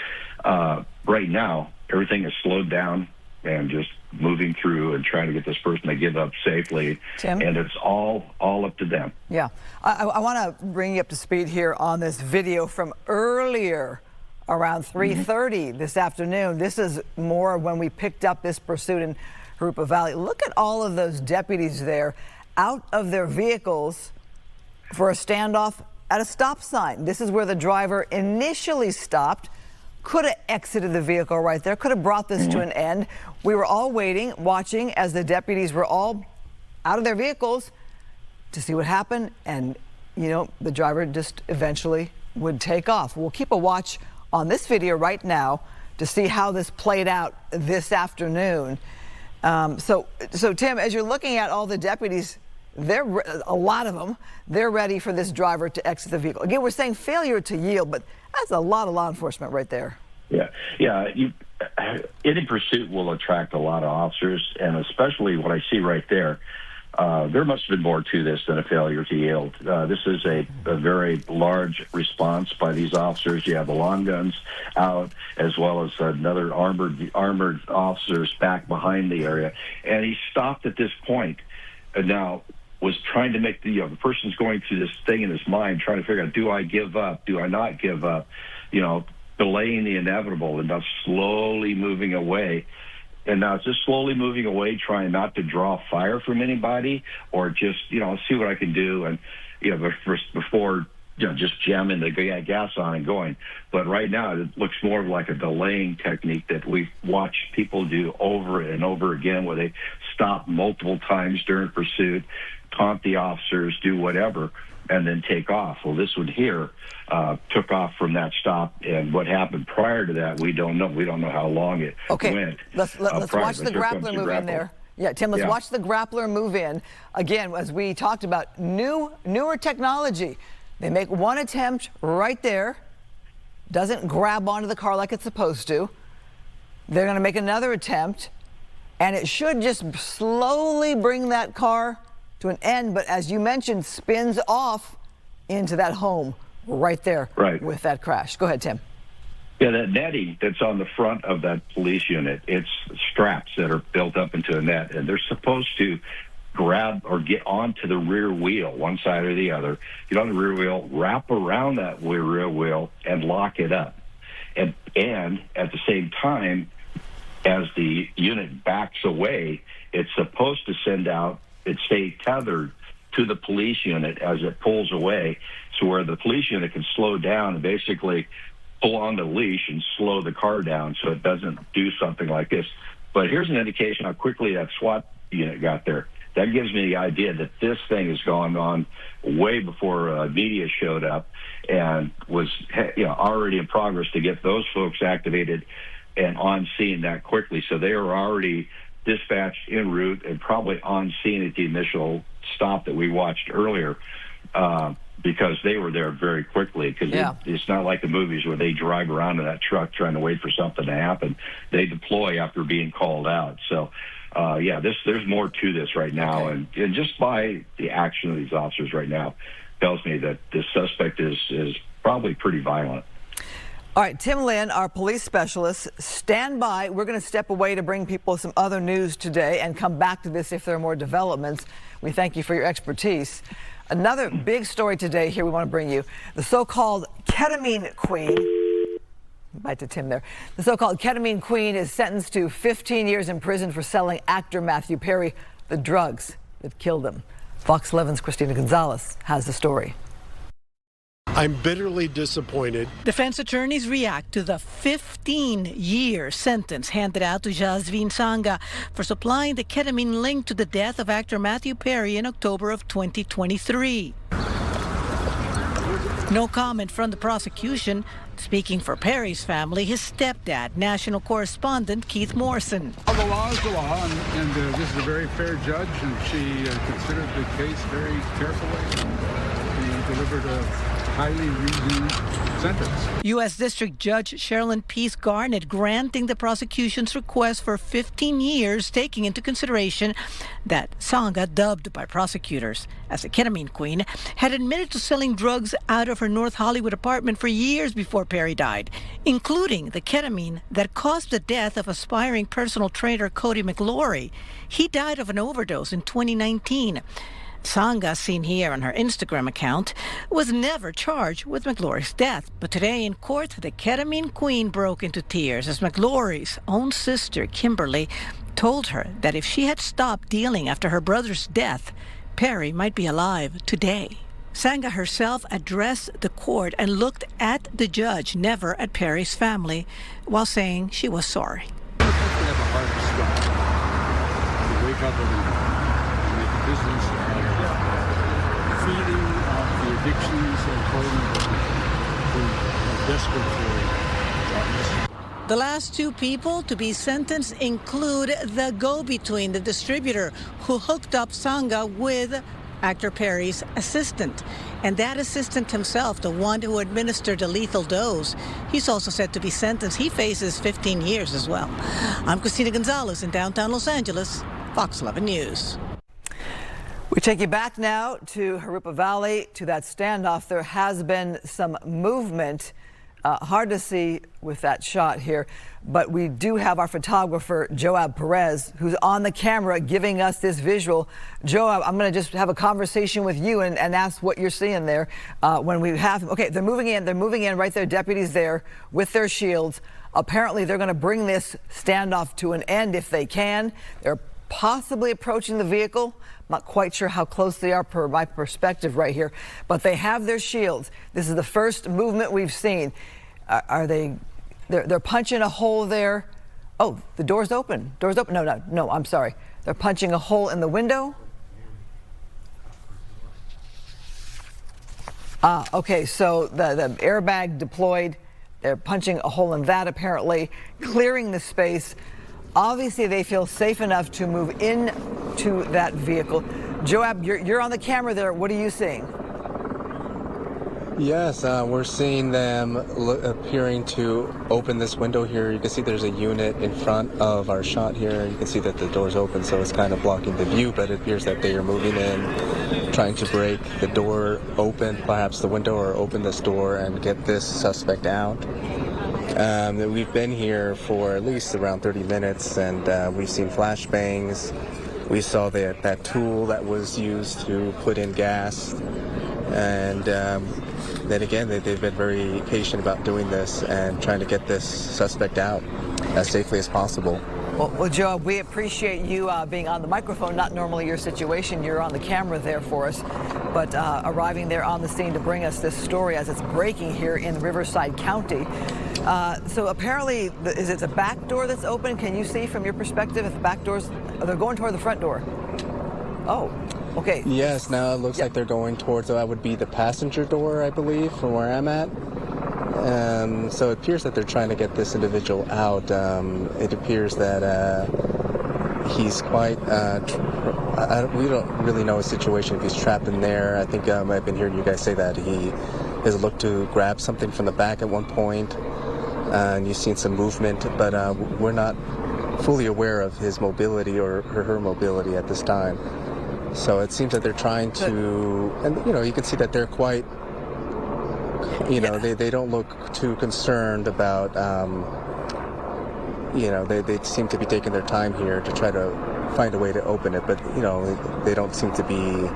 right now, everything is slowed down and just moving through and trying to get this person to give up safely. Tim? And it's all up to them. Yeah. I want to bring you up to speed here on this video from earlier around 3:30 this afternoon. This is more when we picked up this pursuit in Jurupa Valley. Look at all of those deputies there out of their vehicles for a standoff at a stop sign. This is where the driver initially stopped, could have exited the vehicle right there, could have brought this to an end. We were all waiting, watching as the deputies were all out of their vehicles to see what happened. And, the driver just eventually would take off. We'll keep a watch on this video right now to see how this played out this afternoon. So Tim, as you're looking at all the deputies, a lot of them, they're ready for this driver to exit the vehicle. Again, we're saying failure to yield, but that's a lot of law enforcement right there. Yeah. Any pursuit will attract a lot of officers, and especially what I see right there, there must have been more to this than a failure to yield. This is a very large response by these officers. You have the long guns out, as well as another armored officers back behind the area, and he stopped at this point. And now was trying to make the person's going through this thing in his mind, trying to figure out, do I give up? Do I not give up? Delaying the inevitable, and now slowly moving away. And now it's just slowly moving away, trying not to draw fire from anybody, or just, see what I can do. And, before, just jamming the gas on and going. But right now, it looks more like a delaying technique that we've watched people do over and over again, where they stop multiple times during pursuit, taunt the officers, do whatever, and then take off. Well, this one here took off from that stop, and what happened prior to that, we don't know. We don't know how long it went. Let's watch the grappler move in there. Yeah, Tim, let's watch the grappler move in. Again, as we talked about, newer technology. They make one attempt right there, doesn't grab onto the car like it's supposed to. They're going to make another attempt, and it should just slowly bring that car to an end, but as you mentioned, spins off into that home right there with that crash. Go ahead, Tim. Yeah, that netting that's on the front of that police unit, it's straps that are built up into a net, and they're supposed to grab or get onto the rear wheel, one side or the other, get on the rear wheel, wrap around that rear wheel, and lock it up. And at the same time, as the unit backs away, it's supposed to send out, it stay tethered to the police unit as it pulls away, so where the police unit can slow down and basically pull on the leash and slow the car down so it doesn't do something like this. But here's an indication how quickly that SWAT unit got there. That gives me the idea that this thing has gone on way before media showed up and was already in progress to get those folks activated and on scene that quickly. So they were already dispatched en route and probably on scene at the initial stop that we watched earlier because they were there very quickly. Because it's not like the movies where they drive around in that truck trying to wait for something to happen. They deploy after being called out. So there's more to this right now, and just by the action of these officers right now tells me that this suspect is probably pretty violent. All right, Tim Lynn, our police specialist, stand by. We're going to step away to bring people some other news today and come back to this if there are more developments. We thank you for your expertise. Another big story today here we want to bring you. The so-called ketamine queen. Back to Tim there. The so-called ketamine queen is sentenced to 15 years in prison for selling actor Matthew Perry the drugs that killed him. Fox 11's Christina Gonzalez has the story. I'm bitterly disappointed. Defense attorneys react to the 15-year sentence handed out to Jasvin Sanga for supplying the ketamine linked to the death of actor Matthew Perry in October of 2023. No comment from the prosecution. Speaking for Perry's family, his stepdad, national correspondent Keith Morrison. The law is the law, and this is a very fair judge, and she considered the case very carefully. She delivered a highly reasoned sentence. U.S. District Judge Sherilyn Peace Garnett granting the prosecution's request for 15 years, taking into consideration that Sanga, dubbed by prosecutors as a ketamine queen, had admitted to selling drugs out of her North Hollywood apartment for years before Perry died, including the ketamine that caused the death of aspiring personal trainer Cody McLaury. He died of an overdose in 2019. Sanga, seen here on her Instagram account, was never charged with McLaury's death. But today in court, the ketamine queen broke into tears as McLaury's own sister, Kimberly, told her that if she had stopped dealing after her brother's death, Perry might be alive today. Sanga herself addressed the court and looked at the judge, never at Perry's family, while saying she was sorry. You have a hard struggle. You wake up and make a business feeding the addictions and children who are desperate for darkness. The last two people to be sentenced include the go-between, the distributor who hooked up Sanga with actor Perry's assistant. And that assistant himself, the one who administered a lethal dose, he's also said to be sentenced. He faces 15 years as well. I'm Christina Gonzalez in downtown Los Angeles, Fox 11 News. We take you back now to Jurupa Valley, to that standoff. There has been some movement. Hard to see with that shot here, but we do have our photographer, Joab Perez, who's on the camera giving us this visual. Joab, I'm going to just have a conversation with you and ask what you're seeing there when we have him. Okay, they're moving in right there, deputies there with their shields. Apparently, they're going to bring this standoff to an end if they can. They're possibly approaching the vehicle. Not quite sure how close they are per my perspective right here, but they have their shields. This is the first movement we've seen. They're punching a hole there. Oh, the door's open. Door's open. No, I'm sorry. They're punching a hole in the window. Okay, so the airbag deployed. They're punching a hole in that apparently, clearing the space. Obviously, they feel safe enough to move into that vehicle. Joab, you're on the camera there. What are you seeing? Yes, we're seeing them appearing to open this window here. You can see there's a unit in front of our shot here. You can see that the door's open, so it's kind of blocking the view, but it appears that they are moving in, trying to break the door open, perhaps the window, or open this door and get this suspect out. We've been here for at least around 30 minutes, and we've seen flashbangs. We saw that tool that was used to put in gas. And then again, they've been very patient about doing this and trying to get this suspect out as safely as possible. Well, Joe, we appreciate you being on the microphone. Not normally your situation. You're on the camera there for us, but arriving there on the scene to bring us this story as it's breaking here in Riverside County. So apparently, is it the back door that's open? Can you see from your perspective if the back doors, they're going toward the front door? Oh, okay. Yes, now it looks like they're going towards, that would be the passenger door, I believe, from where I'm at. So it appears that they're trying to get this individual out. It appears that he's quite, we don't really know his situation, if he's trapped in there. I think I've been hearing you guys say that he has looked to grab something from the back at one point, and you've seen some movement, but we're not fully aware of his mobility or her mobility at this time. So it seems that they're trying to, and you can see that they're quite, they don't look too concerned about, they seem to be taking their time here to try to find a way to open it, but, they don't seem to be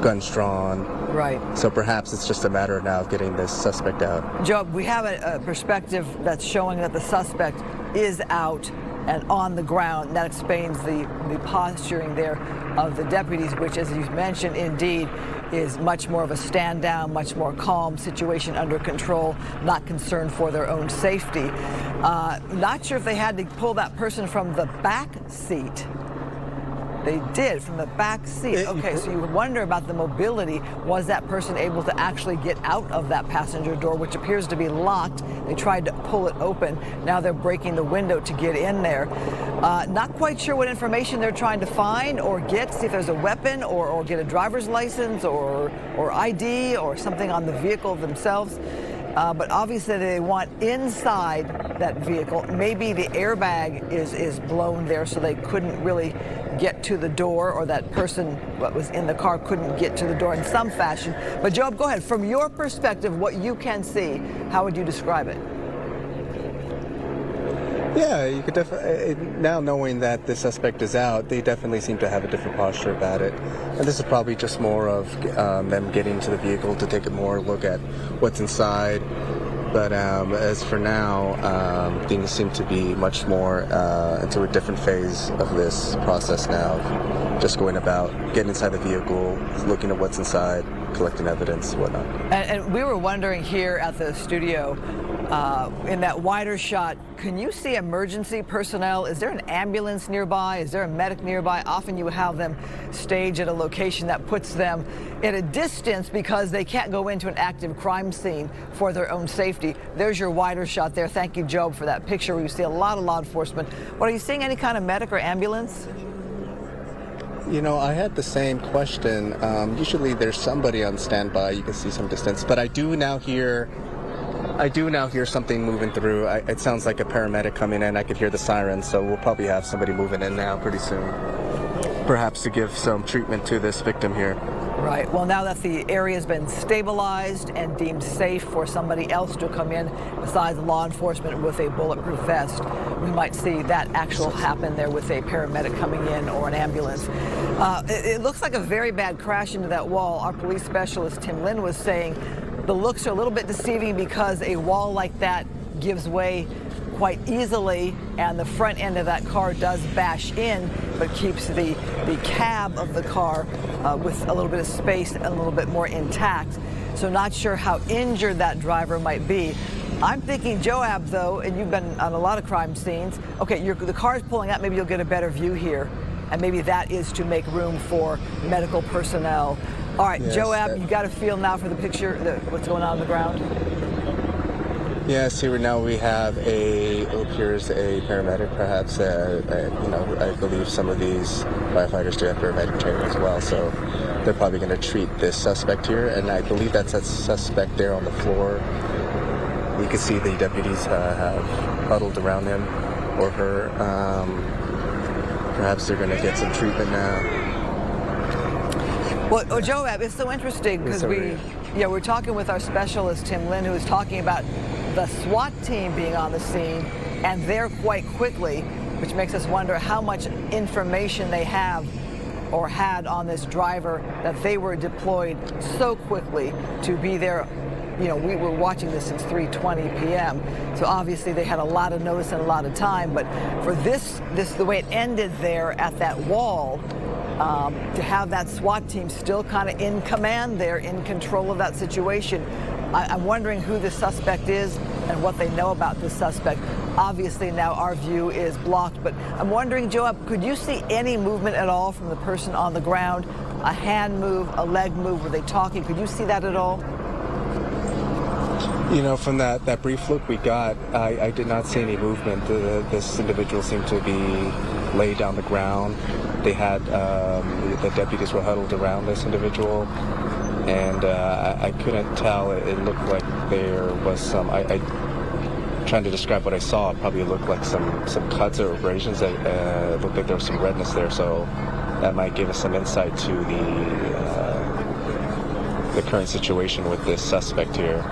guns drawn. Right. So perhaps it's just a matter now of getting this suspect out. Joe, we have a perspective that's showing that the suspect is out and on the ground. That explains the posturing there of the deputies, which, as you mentioned, indeed is much more of a stand down, much more calm, situation under control, not concerned for their own safety. Not sure if they had to pull that person from the back seat. They did, from the back seat. Okay, so you wonder about the mobility. Was that person able to actually get out of that passenger door, which appears to be locked? They tried to pull it open. Now they're breaking the window to get in there. Not quite sure what information they're trying to find or get, see if there's a weapon or get a driver's license or ID or something on the vehicle themselves. But obviously they want inside that vehicle. Maybe the airbag is blown there, so they couldn't really get to the door, or that person what was in the car couldn't get to the door in some fashion. But Job, go ahead. From your perspective, what you can see, how would you describe it? Yeah, you could definitely, now knowing that the suspect is out, they definitely seem to have a different posture about it. And this is probably just more of them getting to the vehicle to take a more look at what's inside. But as for now, things seem to be much more into a different phase of this process now. Just going about getting inside the vehicle, looking at what's inside, collecting evidence, whatnot. And we were wondering here at the studio, in that wider shot, can you see emergency personnel? Is there an ambulance nearby? Is there a medic nearby? Often you have them stage at a location that puts them at a distance because they can't go into an active crime scene for their own safety. There's your wider shot there. Thank you, Job, for that picture where you see a lot of law enforcement. What, are you seeing any kind of medic or ambulance? I had the same question. Usually there's somebody on standby. You can see some distance, but I do now hear something moving through. It sounds like a paramedic coming in. I could hear the siren, so we'll probably have somebody moving in now pretty soon, perhaps to give some treatment to this victim here. Right. Well, now that the area has been stabilized and deemed safe for somebody else to come in besides law enforcement with a bulletproof vest, we might see that actual happen there with a paramedic coming in or an ambulance. It looks like a very bad crash into that wall. Our police specialist, Tim Lynn, was saying the looks are a little bit deceiving because a wall like that gives way quite easily, and the front end of that car does bash in, but keeps the cab of the car with a little bit of space and a little bit more intact. So not sure how injured that driver might be. I'm thinking, Joab, though, and you've been on a lot of crime scenes. Okay, the car's pulling out. Maybe you'll get a better view here, and maybe that is to make room for medical personnel. All right, yes, Joab, you got a feel now for the picture, what's going on the ground? Yes, here now we have appears a paramedic, perhaps. I believe some of these firefighters do have paramedic training as well, so they're probably going to treat this suspect here, and I believe that's a suspect there on the floor. You can see the deputies have huddled around him or her. Perhaps they're going to get some treatment now. Well, Joab, it's so interesting because we're talking with our specialist, Tim Lynn, who is talking about the SWAT team being on the scene, and there quite quickly, which makes us wonder how much information they have or had on this driver that they were deployed so quickly to be there. You know, we were watching this since 3:20 p.m. So obviously they had a lot of notice and a lot of time. But for this the way it ended there at that wall, to have that SWAT team still kind of in command there, in control of that situation, I'm wondering who the suspect is and what they know about this suspect. Obviously now our view is blocked, but I'm wondering, Joab, could you see any movement at all from the person on the ground? A hand move, a leg move? Were they talking? Could you see that at all? You know, from that brief look we got, I did not see any movement. This individual seemed to be laid on the ground. They had, the deputies were huddled around this individual, and I couldn't tell. It looked like there was some, trying to describe what I saw, it probably looked like some cuts or abrasions. It looked like there was some redness there, so that might give us some insight to the current situation with this suspect here.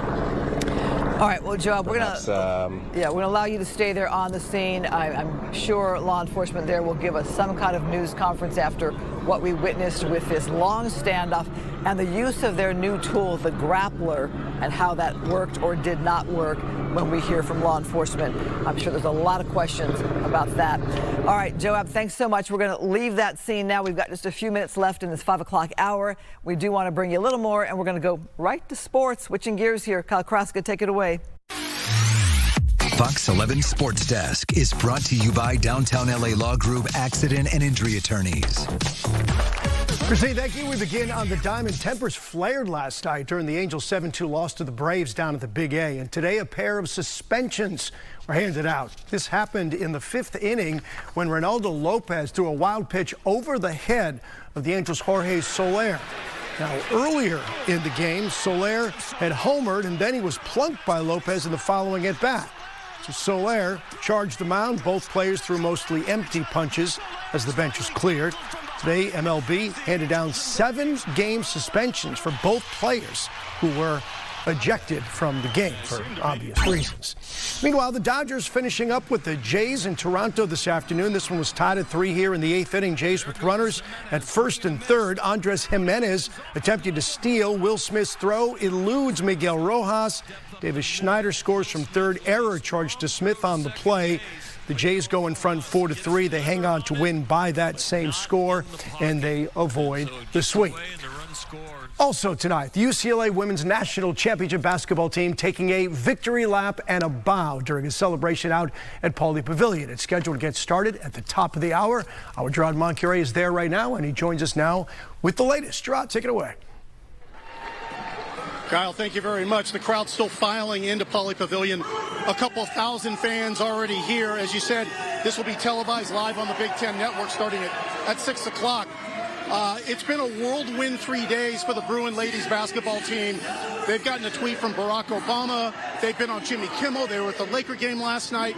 All right, well, Joab, we're gonna allow you to stay there on the scene. I'm sure law enforcement there will give us some kind of news conference after what we witnessed with this long standoff and the use of their new tool, the Grappler, and how that worked or did not work when we hear from law enforcement. I'm sure there's a lot of questions about that. All right, Joab, thanks so much. We're going to leave that scene now. We've got just a few minutes left in this 5 o'clock hour. We do want to bring you a little more, and we're going to go right to sports. Switching gears here. Kyle Kraska, take it away. Fox 11 Sports Desk is brought to you by Downtown LA Law Group Accident and Injury Attorneys. Christine, thank you. We begin on the diamond. Tempers flared last night during the Angels' 7-2 loss to the Braves down at the Big A. And today a pair of suspensions were handed out. This happened in the 5th inning when Reynaldo Lopez threw a wild pitch over the head of the Angels' Jorge Soler. Now, earlier in the game, Soler had homered, and then he was plunked by Lopez in the following at-bat. So Soler charged the mound. Both players threw mostly empty punches as the bench was cleared. Today, MLB handed down 7-game suspensions for both players who were ejected from the game for obvious reasons. Meanwhile, the Dodgers finishing up with the Jays in Toronto this afternoon. This one was tied at 3 here in the 8th inning. Jays with runners at first and third. Andres Jimenez attempting to steal. Will Smith's throw eludes Miguel Rojas. Davis Schneider scores from third. Error charged to Smith on the play. The Jays go in front 4-3. They hang on to win by that same score, and they avoid the sweep. Also tonight, the UCLA Women's National Championship basketball team taking a victory lap and a bow during a celebration out at Pauley Pavilion. It's scheduled to get started at the top of the hour. Our Gerard Moncure is there right now, and he joins us now with the latest. Gerard, take it away. Kyle, thank you very much. The crowd's still filing into Pauley Pavilion. A couple thousand fans already here. As you said, this will be televised live on the Big Ten Network starting at 6 o'clock. It's been a whirlwind 3 days for the Bruin ladies basketball team. They've gotten a tweet from Barack Obama. They've been on Jimmy Kimmel. They were at the Laker game last night.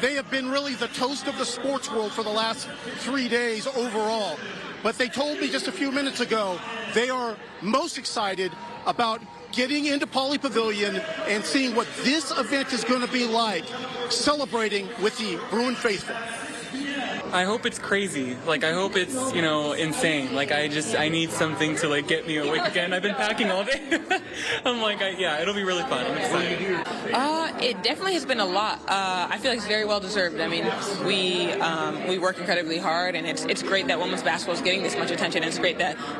They have been really the toast of the sports world for the last 3 days overall. But they told me just a few minutes ago they are most excited about getting into Pauley Pavilion and seeing what this event is going to be like, celebrating with the Bruin faithful. I hope it's crazy. Like, I hope it's, insane. Like, I need something to, get me awake again. I've been packing all day. I'm like, it'll be really fun. I'm excited. It definitely has been a lot. I feel like it's very well deserved. I mean, we work incredibly hard, and it's great that women's basketball is getting this much attention. It's great that